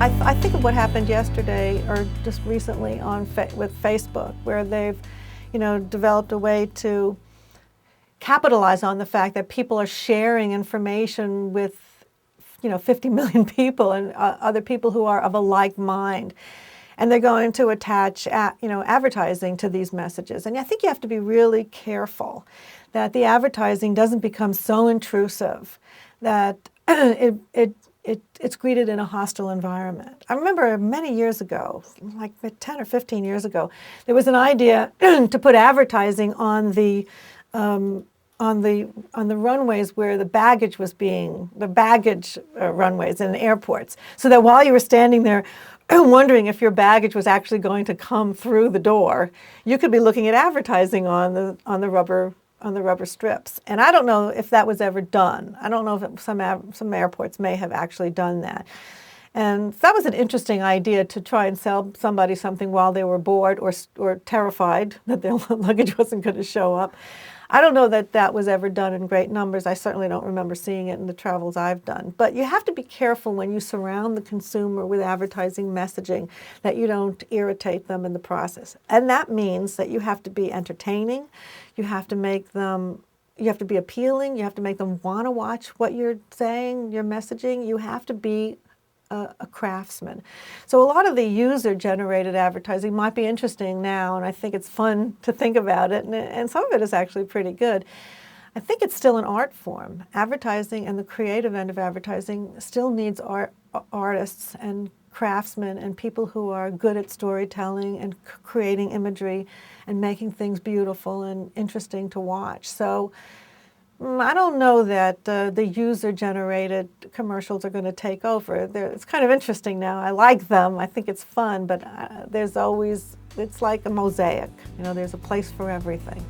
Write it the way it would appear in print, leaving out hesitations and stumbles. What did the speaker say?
I think of what happened yesterday or just recently with Facebook, where they've, developed a way to capitalize on the fact that people are sharing information with, 50 million people and other people who are of a like mind. And they're going to attach, advertising to these messages. And I think you have to be really careful that the advertising doesn't become so intrusive that it's greeted in a hostile environment. I remember many years ago, like 10 or 15 years ago, there was an idea to put advertising on the runways where the baggage runways in airports, so that while you were standing there wondering if your baggage was actually going to come through the door, you could be looking at advertising on the rubber strips. And I don't know if that was ever done. I don't know if some airports may have actually done that. And that was an interesting idea, to try and sell somebody something while they were bored or terrified that their luggage wasn't going to show up. I don't know that that was ever done in great numbers. I certainly don't remember seeing it in the travels I've done. But you have to be careful when you surround the consumer with advertising messaging that you don't irritate them in the process. And that means that you have to be entertaining. You have to be appealing. You have to make them want to watch what you're saying, your messaging. You have to be a craftsman. So a lot of the user-generated advertising might be interesting now, and I think it's fun to think about it, and some of it is actually pretty good. I think it's still an art form. Advertising and the creative end of advertising still needs artists and craftsmen and people who are good at storytelling and creating imagery and making things beautiful and interesting to watch. So I don't know that the user-generated commercials are going to take over. It's kind of interesting now. I like them. I think it's fun, but it's like a mosaic. There's a place for everything.